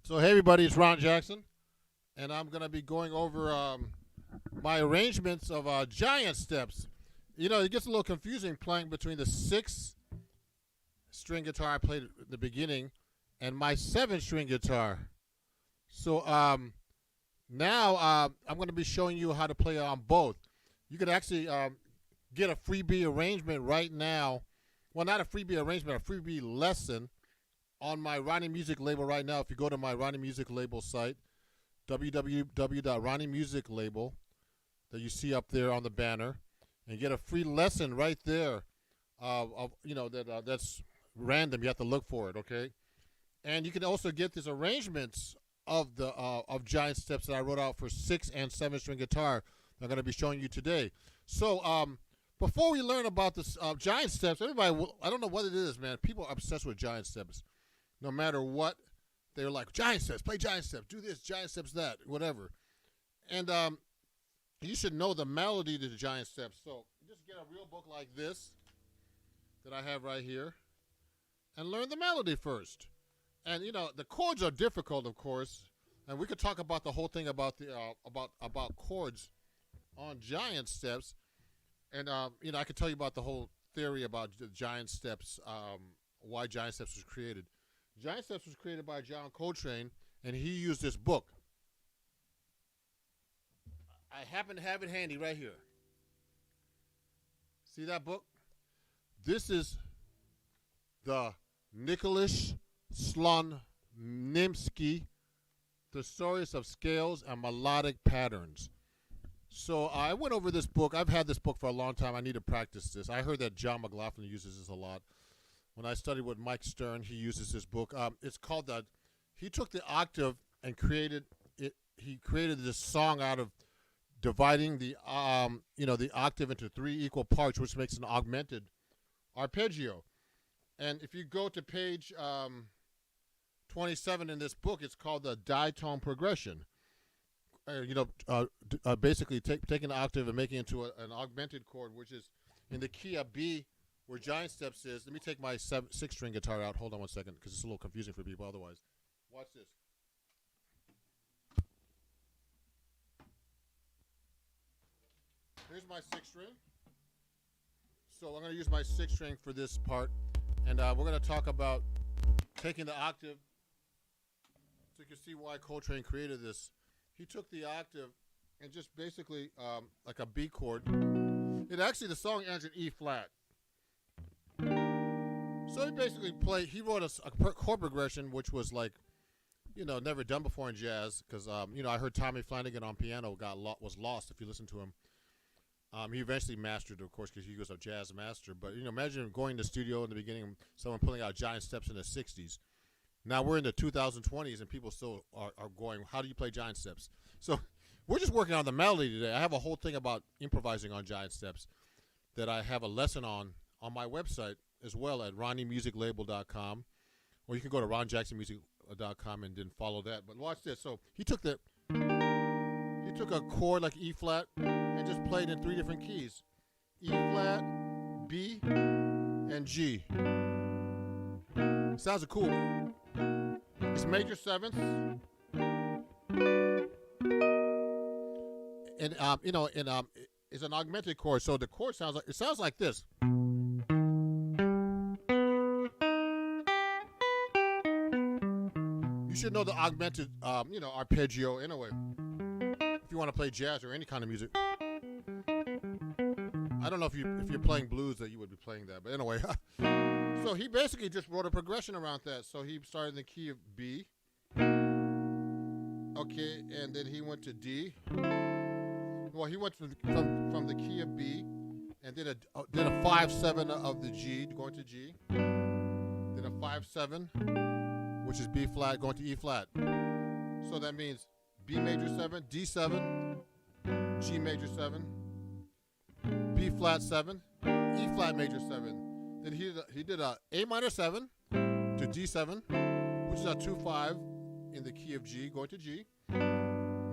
So hey everybody, it's Ron Jackson, and I'm gonna be going over my arrangements of giant steps. You know, it gets a little confusing playing between the six-string guitar I played at the beginning and my seven-string guitar. So now I'm gonna be showing you how to play on both. You could actually get a freebie arrangement right now. Well, not a freebie arrangement, a freebie lesson on my Ronnie Music label right now. If you go to my Ronnie Music label site, www.ronniemusiclabel, that you see up there on the banner, and get a free lesson right there. That's random. You have to look for it, okay? And you can also get these arrangements of the of giant steps that I wrote out for six and seven string guitar. I'm going to be showing you today. So before we learn about this giant steps, everybody, I don't know what it is, man. People are obsessed with giant steps. No matter what, they're like, giant steps, play giant steps, do this, giant steps, that, whatever. And you should know the melody to the giant steps. So just get a real book like this that I have right here and learn the melody first. And you know, the chords are difficult, of course, and we could talk about the whole thing about the about chords on giant steps. And you know, I could tell you about the whole theory about the giant steps, why giant steps was created. Giant Steps was created by John Coltrane, and he used this book. I happen to have it handy right here. See that book? This is the Nicholas Slonimsky Thesaurus of Scales and Melodic Patterns. So I went over this book. I've had this book for a long time. I need to practice this. I heard that John McLaughlin uses this a lot. When I studied with Mike Stern, he uses this book. It's called he took the octave and created it. He created this song out of dividing the the octave into three equal parts, which makes an augmented arpeggio. And if you go to page 27 in this book, it's called the ditone progression. Basically taking the octave and making it into an augmented chord, which is in the key of B, where giant steps is. Let me take my six-string guitar out. Hold on one second, because it's a little confusing for people otherwise. Watch this. Here's my six string. So I'm going to use my six string for this part, and we're going to talk about taking the octave. So you can see why Coltrane created this. He took the octave and just basically like a B chord. The song ends in E flat. So he basically he wrote a chord progression, which was like, never done before in jazz, because, I heard Tommy Flanagan on piano was lost if you listen to him. He eventually mastered, of course, because he was a jazz master. But, imagine going to the studio in the beginning, someone pulling out giant steps in the 60s. Now we're in the 2020s, and people still are going, how do you play giant steps? So we're just working on the melody today. I have a whole thing about improvising on giant steps that I have a lesson on my website as well at ronniemusiclabel.com, or you can go to ronjacksonmusic.com and then follow that. But watch this. So he took a chord like E flat and just played in three different keys: E flat, B, and G. Sounds cool. It's major sevenths, and it's an augmented chord. So the chord sounds like this. You should know the augmented, arpeggio anyway. If you want to play jazz or any kind of music. I don't know if you're playing blues that you would be playing that, but anyway. So he basically just wrote a progression around that. So he started in the key of B. Okay, and then he went to D. Well, he went from the key of B, and did a 5/7 of the G, going to G. Then a 5/7. Which is B flat going to E flat. So that means B major 7, D7, G major 7, B flat 7, E flat major 7. Then he did a A minor 7 to D7, which is a 2/5 in the key of G going to G,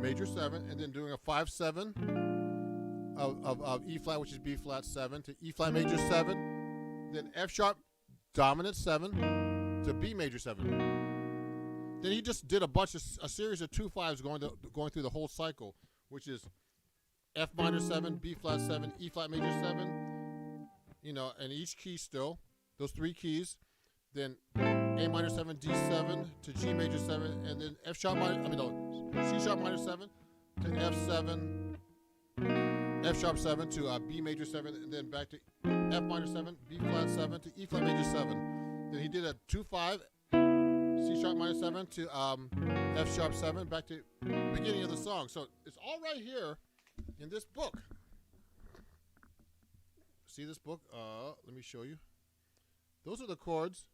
major 7, and then doing a 5/7 of E flat, which is B flat 7, to E flat major 7, then F sharp dominant 7 to B major 7. Then he just did a series of 2/5s going through the whole cycle, which is F minor 7, B flat 7, E flat major 7, and each key still, those 3 keys. Then A minor 7, D7 to G major 7, and then C sharp minor 7 to F7, F sharp 7 to B major 7, and then back to F minor 7, B flat 7 to E flat major 7. Then he did a 2/5, C sharp minor 7 to F sharp 7, back to the beginning of the song. So it's all right here in this book. See this book? Let me show you. Those are the chords.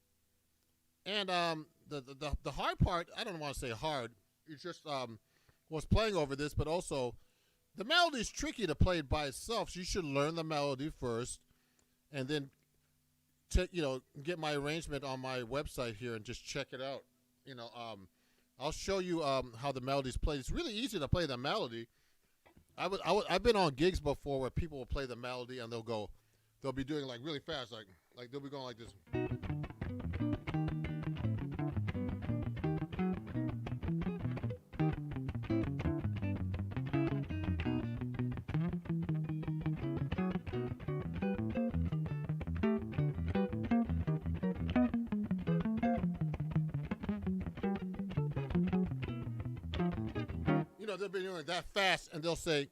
And the hard part, I don't want to say hard, it's just was playing over this, but also the melody is tricky to play it by itself. So you should learn the melody first, and then get my arrangement on my website here and just check it out. I'll show you how the melody's played. It's really easy to play the melody. I've been on gigs before where people will play the melody and they'll be doing like really fast, like they'll be going like this. They'll be doing that fast, and they'll say,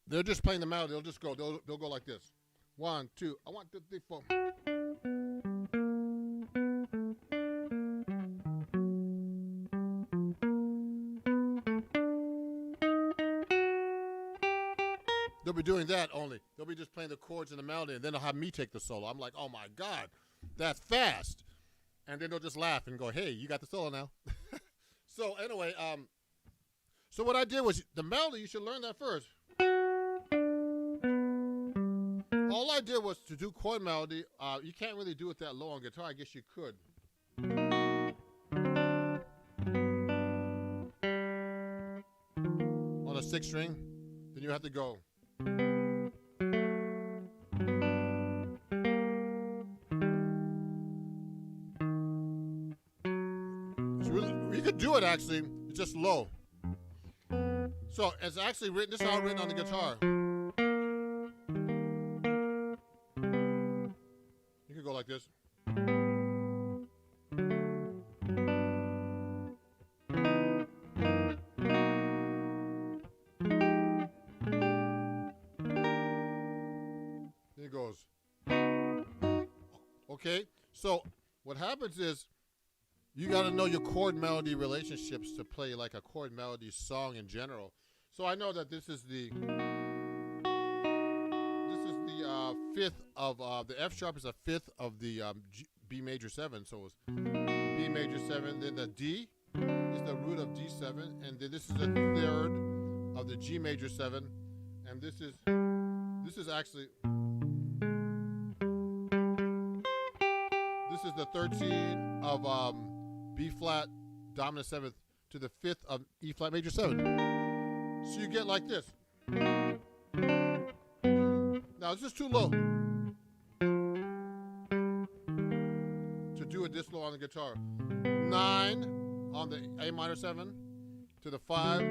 they're just playing the melody. They'll go like this. 1, 2, I want 2, 3, 4. They'll be doing that only. They'll be just playing the chords and the melody, and then they'll have me take the solo. I'm like, oh my God, that's fast. And then they'll just laugh and go, hey, you got the solo now. So anyway, so what I did was, the melody, you should learn that first. All I did was to do chord melody. You can't really do it that low on guitar. I guess you could. On a 6th string, then you have to go. It's really, you could do it actually, it's just low. So it's actually written, this is how it's written on the guitar. You can go like this. Then it goes. Okay, so what happens is, you got to know your chord melody relationships to play like a chord melody song in general. So I know that this is the 5th of the F sharp is a 5th of the B major 7. So it's B major 7. Then the D is the root of D7, and then this is a 3rd of the G major 7, and this is actually the 13 of B flat dominant 7th to the 5th of E flat major 7. So you get like this. Now this is too low to do it this low on the guitar. 9 on the A minor 7 to the 5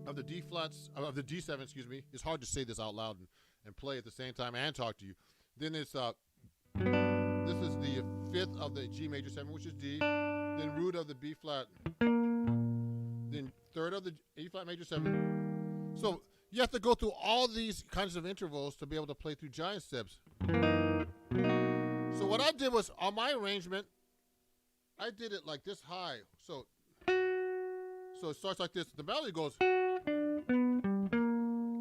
of the D flats of the D7. Excuse me. It's hard to say this out loud and play at the same time and talk to you. Then it's this is the 5th of the G major 7, which is D. Then root of the B flat. Then 3rd of the E flat major 7. So you have to go through all these kinds of intervals to be able to play through giant steps. So what I did was, on my arrangement, I did it like this high. So it starts like this. The melody goes. I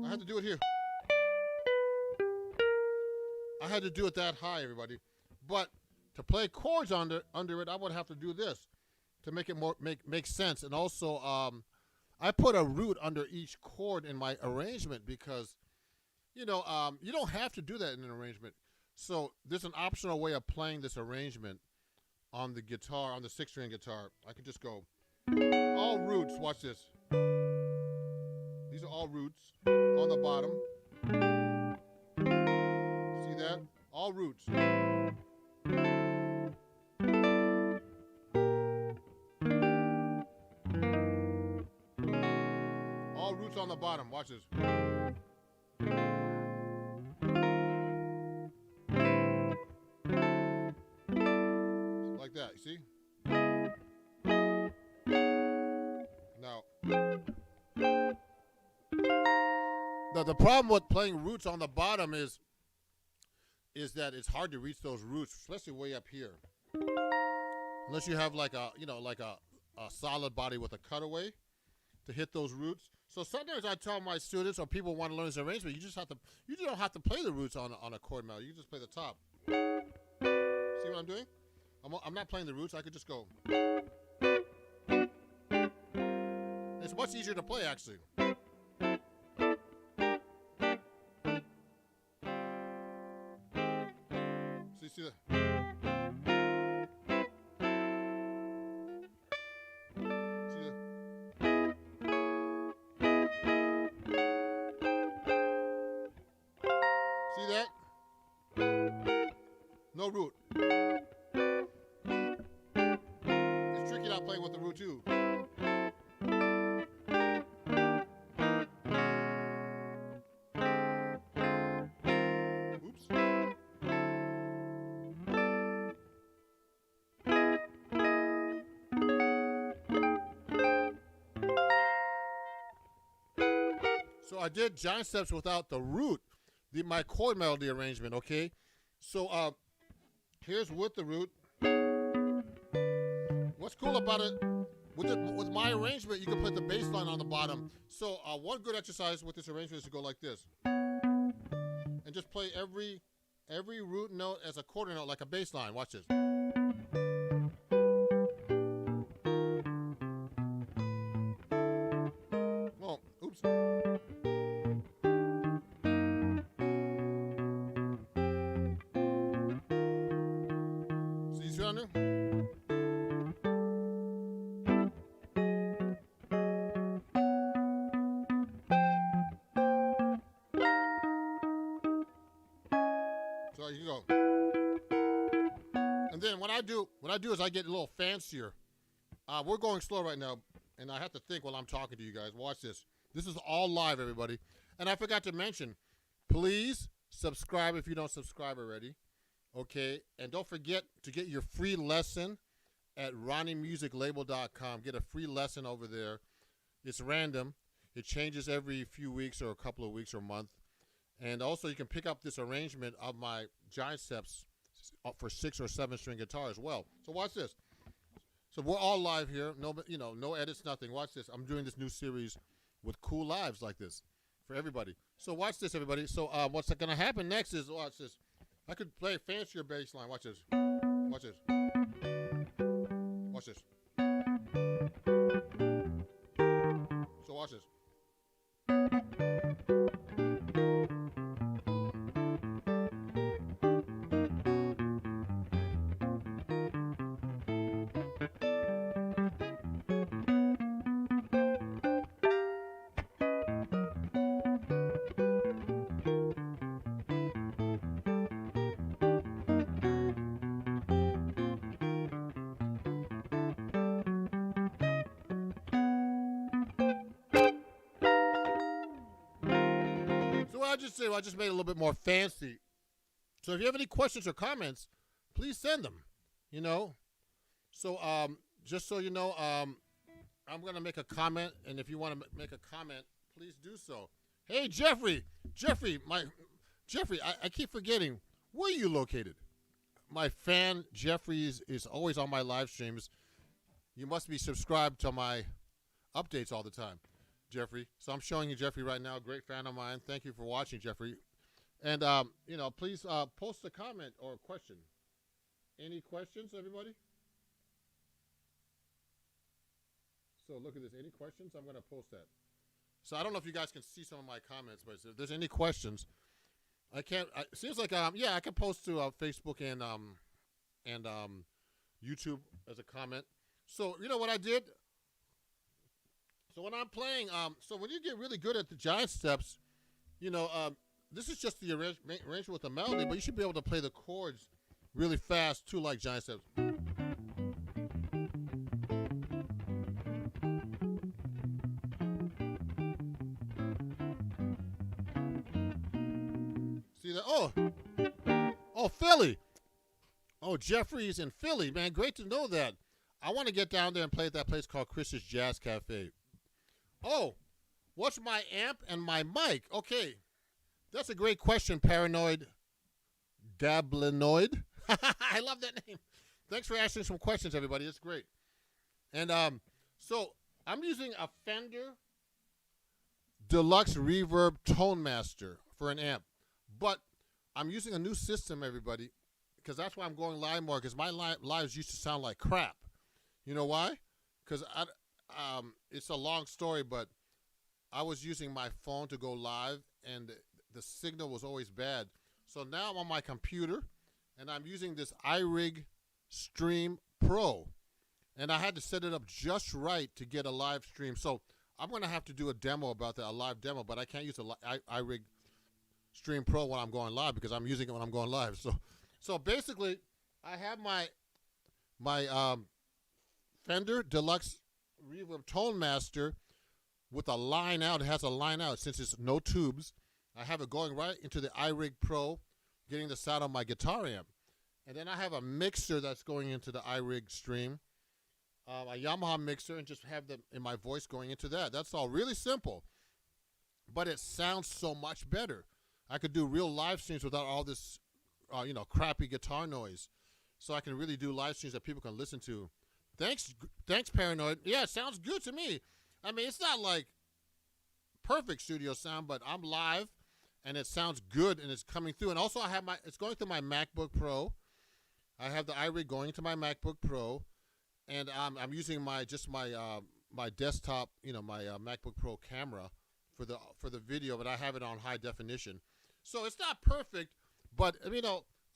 had to do it here. I had to do it that high, everybody. But to play chords under it, I would have to do this to make it make sense. And also, I put a root under each chord in my arrangement because, you don't have to do that in an arrangement. So there's an optional way of playing this arrangement on the guitar, on the 6-string guitar. I can just go all roots. Watch this. These are all roots on the bottom. See that? All roots. all roots on the bottom. Watch this. Like that, you see? Now, the problem with playing roots on the bottom is that it's hard to reach those roots, especially way up here. Unless you have like a, like a solid body with a cutaway to hit those roots. So sometimes I tell my students or people want to learn this arrangement, you don't have to play the roots on a chord melody. You just play the top. See what I'm doing? I'm not playing the roots. I could just go. It's much easier to play, actually. See that? See that? No root. It's tricky not playing with the root too. Oops. So I did giant steps without the root, my chord melody arrangement, okay? So here's with the root. What's cool about it, with my arrangement, you can put the bass line on the bottom. So one good exercise with this arrangement is to go like this. And just play every root note as a quarter note, like a bass line. Watch this. Oh, oops. See what I do? So you go. And then what I do is I get a little fancier. We're going slow right now, and I have to think while I'm talking to you guys. Watch this. This is all live, everybody. And I forgot to mention, please subscribe if you don't subscribe already. Okay? And don't forget to get your free lesson at ronniemusiclabel.com. Get a free lesson over there. It's random. It changes every few weeks or a couple of weeks or a month. And also you can pick up this arrangement of my giant steps for 6 or 7 string guitar as well. So watch this. So we're all live here. No, no edits, nothing. Watch this. I'm doing this new series with cool lives like this for everybody. So watch this, everybody. So what's going to happen next is, watch this. I could play a fancier bass line. Watch this. Watch this. Watch this. So watch this. I just made it a little bit more fancy. So if you have any questions or comments, please send them, So just so you know, I'm going to make a comment, and if you want to make a comment, please do so. Hey, Jeffrey, I keep forgetting, where are you located? My fan, Jeffrey, is always on my live streams. You must be subscribed to my updates all the time. Jeffrey. So I'm showing you Jeffrey right now. Great fan of mine. Thank you for watching, Jeffrey. And, please post a comment or a question. Any questions, everybody? So look at this. Any questions? I'm going to post that. So I don't know if you guys can see some of my comments, but if there's any questions, I can't. It seems like, I can post to Facebook and YouTube as a comment. So, you know what I did? So when I'm playing, so when you get really good at the giant steps, this is just the arrangement with the melody, but you should be able to play the chords really fast too, like giant steps. Oh, Jeffrey's in Philly, man. Great to know that. I want to get down there and play at that place called Chris's Jazz Cafe. Oh, what's my amp and my mic? Okay, that's a great question, Paranoid Gablinoid. I love that name. Thanks for asking some questions, everybody. It's great. And so I'm using a Fender Deluxe Reverb Tone Master for an amp, but I'm using a new system, everybody, because that's why I'm going live more, because my lives used to sound like crap. You know why? Because it's a long story, but I was using my phone to go live, and the signal was always bad. So now I'm on my computer, and I'm using this iRig Stream Pro, and I had to set it up just right to get a live stream. So I'm going to have to do a demo about that, a live demo, but I can't use iRig Stream Pro when I'm going live because I'm using it when I'm going live. So basically, I have my Fender Deluxe Reverb Tone Master with a line out. It has a line out since it's no tubes. I have it going right into the iRig Pro, getting the sound on my guitar amp. And then I have a mixer that's going into the iRig Stream, a Yamaha mixer, and just have them in my voice going into that. That's all really simple, but it sounds so much better. I could do real live streams without all this, crappy guitar noise. So I can really do live streams that people can listen to. Thanks, Paranoid. Yeah, it sounds good to me. I mean, it's not like perfect studio sound, but I'm live, and it sounds good, and it's coming through. And also, it's going through my MacBook Pro. I have the iRig going to my MacBook Pro, and I'm using my desktop, my MacBook Pro camera for the video, but I have it on high definition. So it's not perfect, but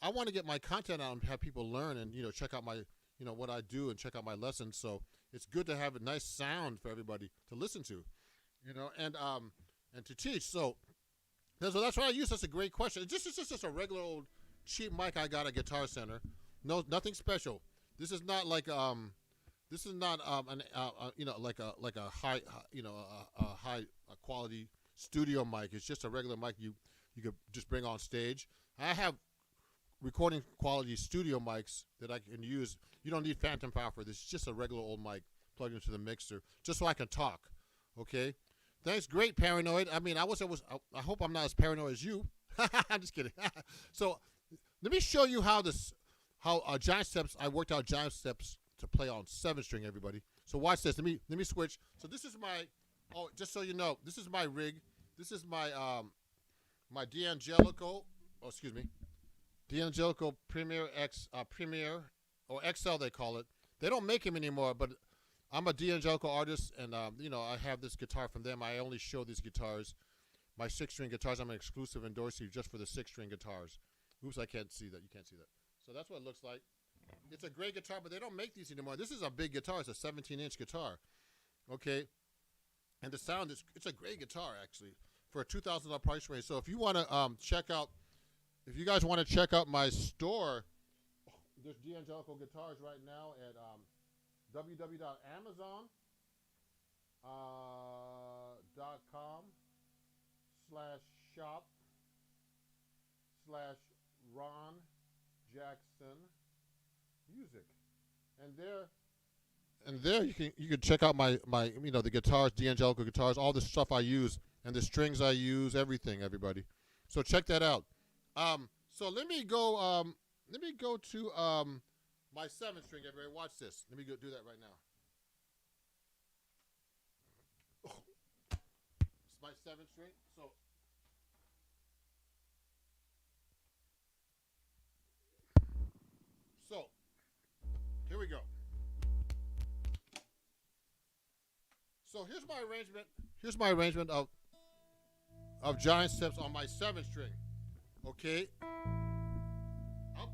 I want to get my content out and have people learn and check out my what I do and check out my lessons. So it's good to have a nice sound for everybody to listen to, and to teach. So that's what I use. That's a great question. It's just a regular old cheap mic I got at Guitar Center. No, nothing special. This is not like like a high high quality studio mic. It's just a regular mic you could just bring on stage. I have recording quality studio mics that I can use. You don't need phantom power for this. It's just a regular old mic plugged into the mixer, just so I can talk. Okay. Thanks, great Paranoid. I mean, I hope I'm not as paranoid as you. I'm just kidding. So let me show you how giant steps. I worked out giant steps to play on 7-string. Everybody. So watch this. Let me switch. So this is my. Oh, just so you know, this is my rig. This is my my D'Angelico. Oh, excuse me. D'Angelico Premier or XL they call it. They don't make him anymore, but I'm a D'Angelico artist, and I have this guitar from them. I only show these guitars, my 6-string guitars. I'm an exclusive endorsee just for the 6-string guitars. Oops, I can't see that. You can't see that. So that's what it looks like. It's a great guitar, but they don't make these anymore. This is a big guitar. It's a 17-inch guitar. Okay, and the sound it's a great guitar actually for a $2,000 price range. So if you want to check out. If you guys want to check out my store, there's D'Angelico guitars right now at www.amazon.com/shop/Ron Jackson Music, and there you can check out my the guitars, D'Angelico guitars, all the stuff I use and the strings I use, everything, everybody. So check that out. So let me go to my 7-string. Everybody, watch this. Let me go do that right now. It's my 7-string. So here we go. So here's my arrangement. Here's my arrangement of giant steps on my 7-string. Okay, I'll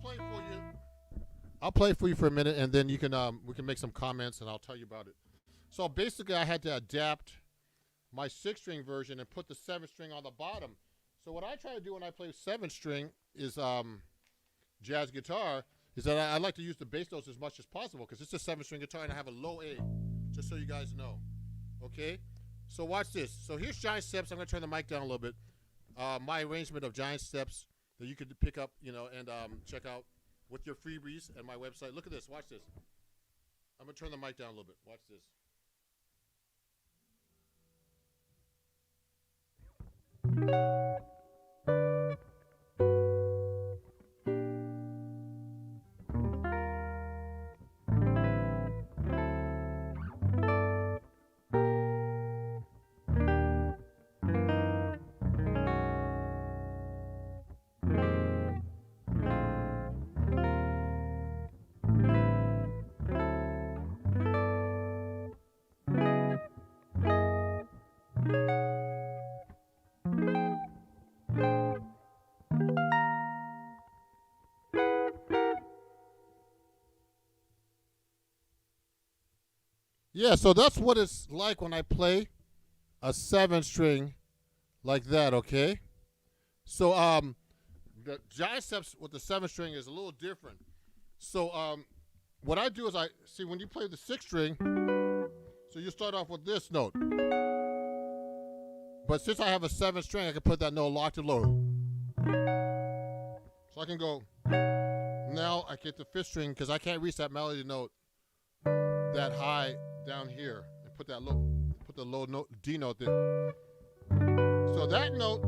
play for you for a minute, and then we can make some comments, and I'll tell you about it. So basically, I had to adapt my 6-string version and put the 7-string on the bottom. So what I try to do when I play 7-string is jazz guitar is that I like to use the bass notes as much as possible because it's a 7-string guitar and I have a low A, just so you guys know. Okay, so watch this. So here's giant steps. I'm gonna turn the mic down a little bit. My arrangement of giant steps that you could pick up, and check out with your freebies and my website. Look at this. Watch this. I'm going to turn the mic down a little bit. Watch this. Yeah, so that's what it's like when I play a 7-string like that, okay? So the giant steps with the 7-string is a little different. So what I do is I see when you play the 6-string, so you start off with this note. But since I have a 7-string, I can put that note locked and low. So I can go, now I get the 5th string because I can't reach that melody note that high down here and put the low note D note there. So that note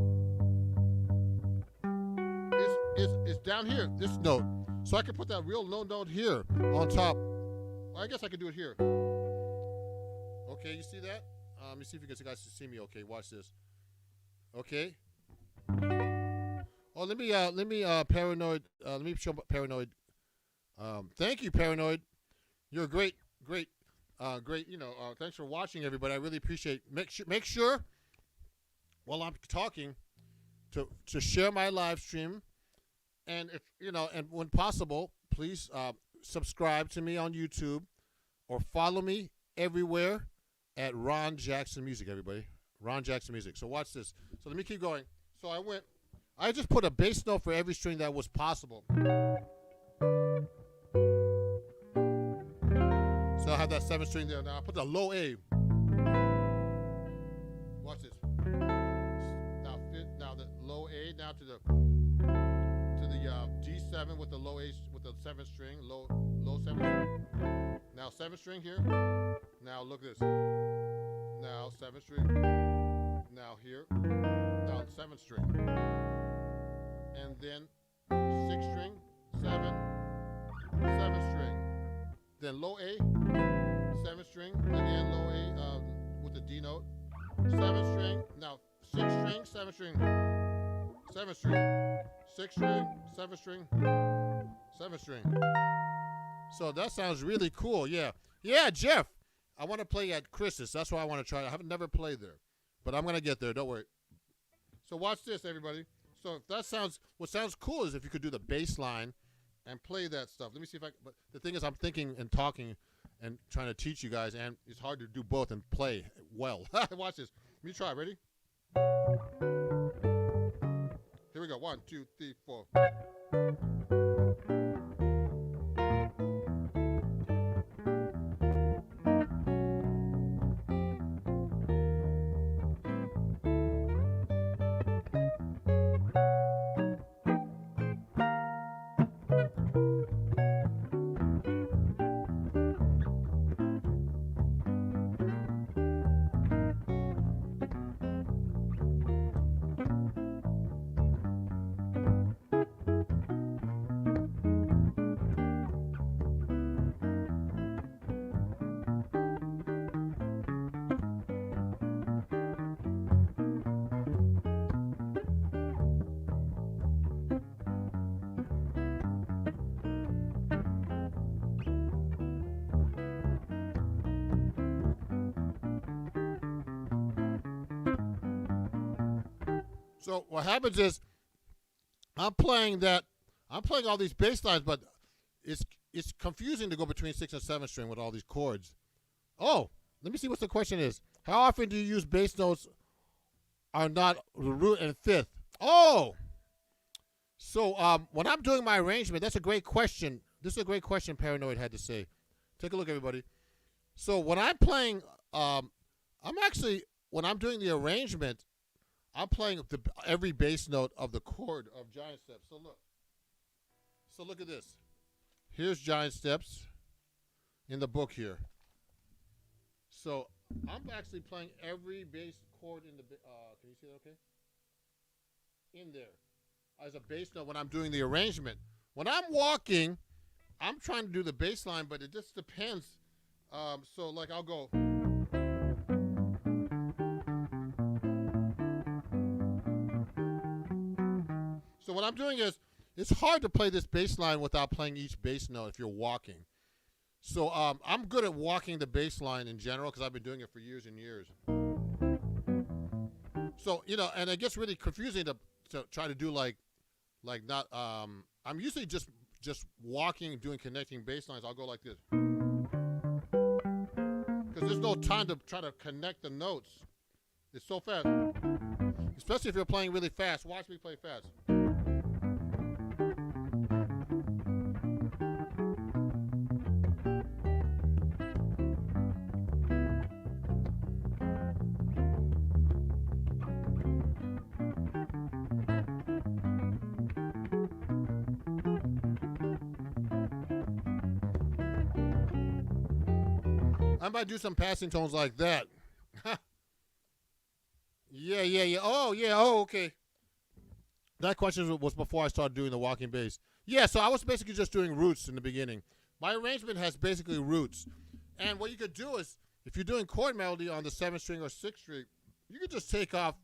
is down here, this note. So I can put that real low note here on top. Well, I guess I could do it here. Okay, you see that? Let me see if you guys can see me. Okay, watch this. Okay. Oh, let me Paranoid. Let me show Paranoid. Thank you, Paranoid. You're great. You know, thanks for watching, everybody. I really appreciate. Make sure while I'm talking to share my live stream, and if you know, and when possible, please subscribe to me on YouTube or follow me everywhere at Ron Jackson Music. Everybody, Ron Jackson Music. So watch this. So let me keep going. So I just put a bass note for every string that was possible. So I have that 7 string there. Now I put the low A. Watch this. Now the low A down to the D7 with the low A with the 7 string, low 7 string. Now 7 string here. Now look at this. Now 7 string. Now here. Now 7 string. And then 6 string, 7 string. Then low A, 7 string, again low A with the D note, 7 string, now 6 string, 7 string, 7 string, 6 string, 7 string, 7 string. So that sounds really cool, yeah. Yeah, Jeff, I want to play at Chris's, that's why I want to try it. I haven't never played there, but I'm going to get there, don't worry. So watch this, everybody. So if that sounds, what sounds cool is if you could do the bass line and play that stuff. Let me see if but the thing is I'm thinking and talking and trying to teach you guys, and it's hard to do both and play well. Watch this. Let me try. Ready? Here we go. 1, 2, 3, 4. So what happens is I'm playing all these bass lines, but it's confusing to go between 6 and 7 string with all these chords. Oh, let me see what the question is. How often do you use bass notes are not the root and 5th? Oh, so when I'm doing my arrangement, that's a great question. This is a great question Paranoid had to say. Take a look, everybody. So when I'm playing, when I'm doing the arrangement, I'm playing every bass note of the chord of giant steps. So look at this. Here's giant steps in the book here. So I'm actually playing every bass chord in the. Can you see that? Okay. In there, as a bass note when I'm doing the arrangement. When I'm walking, I'm trying to do the bass line, but it just depends. So like I'll go. So what I'm doing is, it's hard to play this bass line without playing each bass note if you're walking. So I'm good at walking the bass line in general because I've been doing it for years and years. So, and it gets really confusing to try to do like not, I'm usually just walking, doing connecting bass lines. I'll go like this. Because there's no time to try to connect the notes. It's so fast. Especially if you're playing really fast. Watch me play fast. I might do some passing tones like that. Yeah. Oh, okay. That question was before I started doing the walking bass. Yeah, so I was basically just doing roots in the beginning. My arrangement has basically roots. And what you could do is, if you're doing chord melody on the 7th string or 6th string, you could just take off.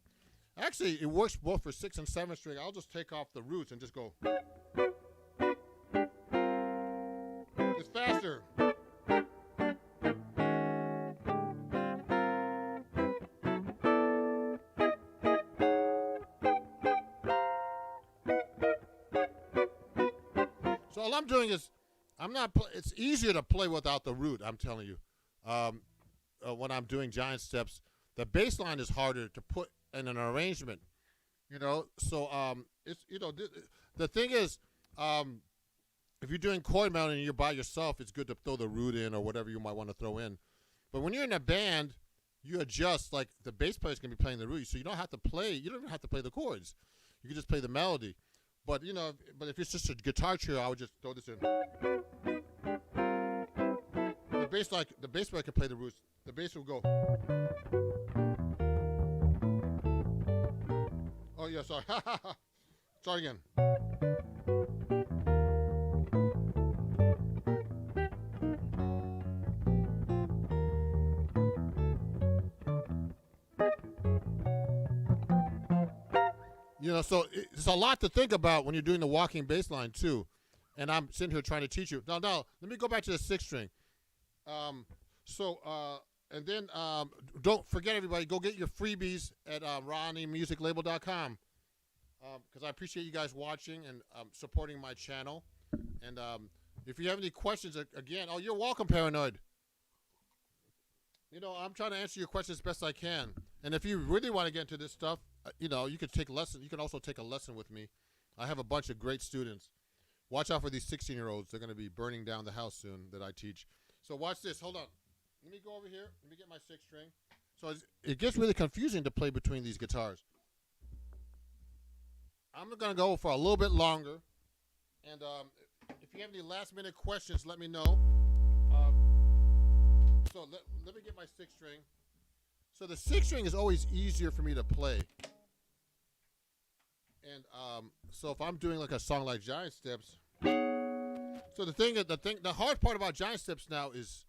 Actually, it works both for 6th and 7th string. I'll just take off the roots and just go. It's faster. So all I'm doing is, it's easier to play without the root, I'm telling you. When I'm doing giant steps, the bass line is harder to put in an arrangement, So it's, the thing is, if you're doing chord melody and you're by yourself, it's good to throw the root in or whatever you might want to throw in. But when you're in a band, you adjust, like the bass player's going to be playing the root, so you don't even have to play the chords. You can just play the melody. But if it's just a guitar trio, I would just throw this in. The bass player can play the roots. The bass will go. Oh yeah, sorry. Start again. So it's a lot to think about when you're doing the walking bass line too. And I'm sitting here trying to teach you. Now, let me go back to the 6th string. And then don't forget, everybody, go get your freebies at RonnieMusicLabel.com. Because I appreciate you guys watching and supporting my channel. And if you have any questions, again, you're welcome, Paranoid. I'm trying to answer your questions as best I can. And if you really want to get into this stuff, you could take lessons. You can also take a lesson with me. I have a bunch of great students. Watch out for these 16-year-olds. They're going to be burning down the house soon that I teach. So watch this. Hold on. Let me go over here. Let me get my 6th string. So it gets really confusing to play between these guitars. I'm going to go for a little bit longer. And if you have any last-minute questions, let me know. So let me get my 6th string. So the 6th string is always easier for me to play. And so if I'm doing like a song like Giant Steps, so the hard part about Giant Steps now is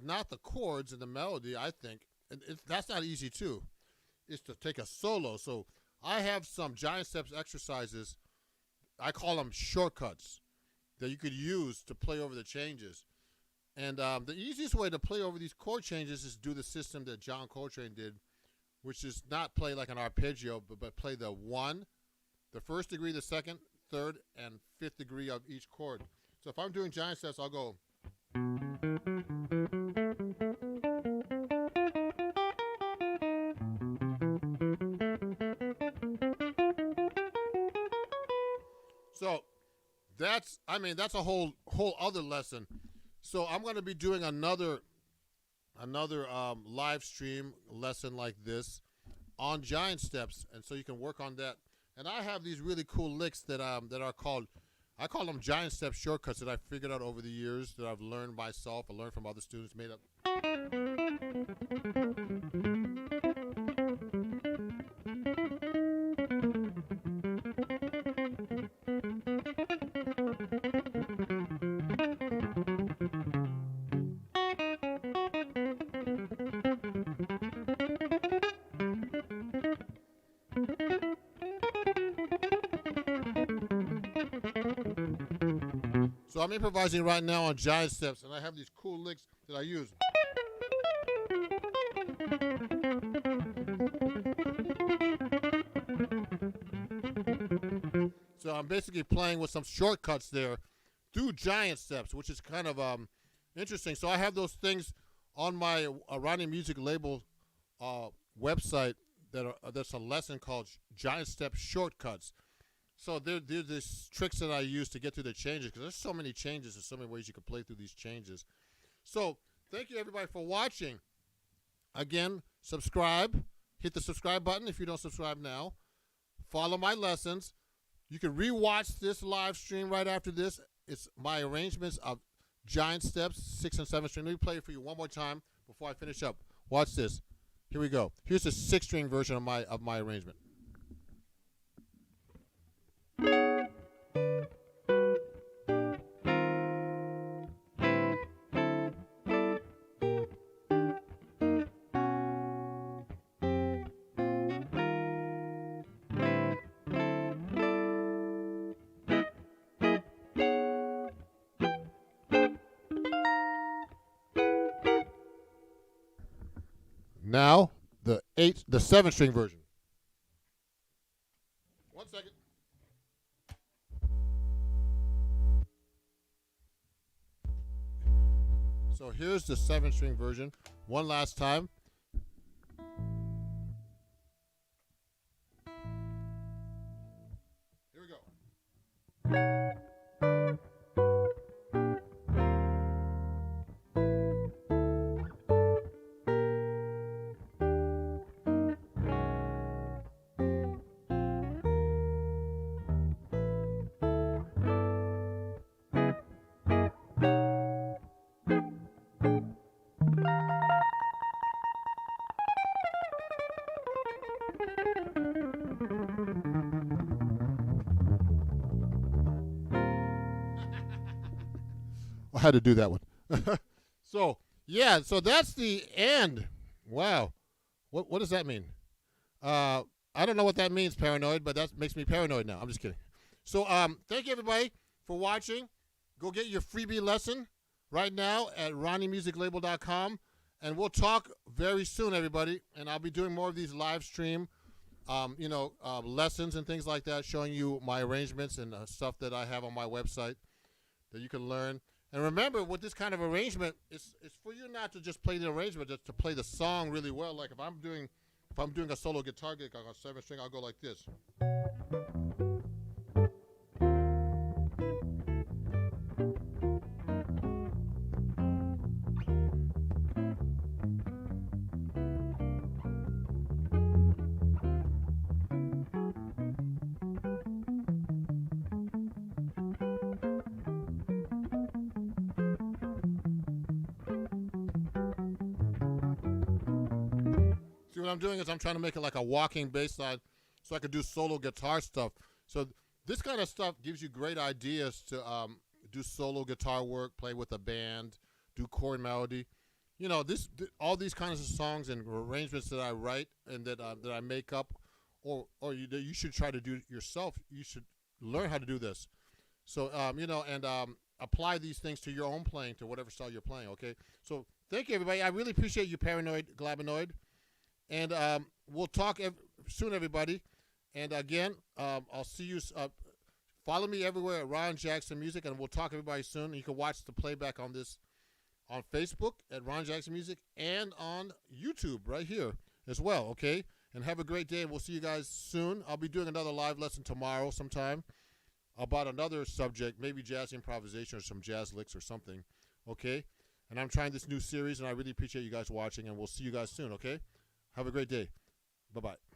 not the chords and the melody, I think. And that's not easy too. It's to take a solo. So I have some Giant Steps exercises. I call them shortcuts that you could use to play over the changes. And the easiest way to play over these chord changes is do the system that John Coltrane did, which is not play like an arpeggio, but play the 1, the 1st degree, the 2nd, 3rd, and 5th degree of each chord. So if I'm doing giant steps, I'll go. So that's a whole other lesson. So I'm going to be doing another live stream lesson like this on giant steps, and so you can work on that. And I have these really cool licks that are called, I call them giant step shortcuts that I figured out over the years that I've learned myself. I learned from other students, made up. So I'm improvising right now on giant steps, and I have these cool licks that I use. So I'm basically playing with some shortcuts there through giant steps, which is kind of interesting. So I have those things on my Ronnie Music Label website that's a lesson called Giant Step Shortcuts. So there's these tricks that I use to get through the changes, because there's so many changes and so many ways you can play through these changes. So thank you, everybody, for watching. Again, subscribe. Hit the subscribe button if you don't subscribe now. Follow my lessons. You can rewatch this live stream right after this. It's my arrangements of giant steps, 6 and 7 string. Let me play it for you one more time before I finish up. Watch this. Here we go. Here's the 6-string version of my arrangement. Now, the 7-string version. One second. So here's the 7-string version. One last time. Here we go. I had to do that one. So, yeah, so that's the end. Wow. What does that mean? I don't know what that means, paranoid, but that makes me paranoid now. I'm just kidding. So, thank you, everybody, for watching. Go get your freebie lesson right now at ronniemusiclabel.com, and we'll talk very soon, everybody. And I'll be doing more of these live stream, lessons and things like that, showing you my arrangements and stuff that I have on my website that you can learn. And remember, with this kind of arrangement, it's for you not to just play the arrangement, just to play the song really well. Like if I'm doing a solo guitar gig on a 7-string, I'll go like this. What I'm doing is I'm trying to make it like a walking bass line so I could do solo guitar stuff. So this kind of stuff gives you great ideas to do solo guitar work, play with a band, do chord melody. You know, all these kinds of songs and arrangements that I write and that I make up, or you should try to do yourself. You should learn how to do this. So apply these things to your own playing, to whatever style you're playing. Okay. So thank you, everybody. I really appreciate you, Paranoid Glabinoid. And we'll talk soon, everybody. And again, I'll see you. Follow me everywhere at Ron Jackson Music, and we'll talk everybody soon. You can watch the playback on this on Facebook at Ron Jackson Music and on YouTube right here as well, okay? And have a great day, and we'll see you guys soon. I'll be doing another live lesson tomorrow sometime about another subject, maybe jazz improvisation or some jazz licks or something, okay? And I'm trying this new series, and I really appreciate you guys watching, and we'll see you guys soon, okay? Have a great day. Bye-bye.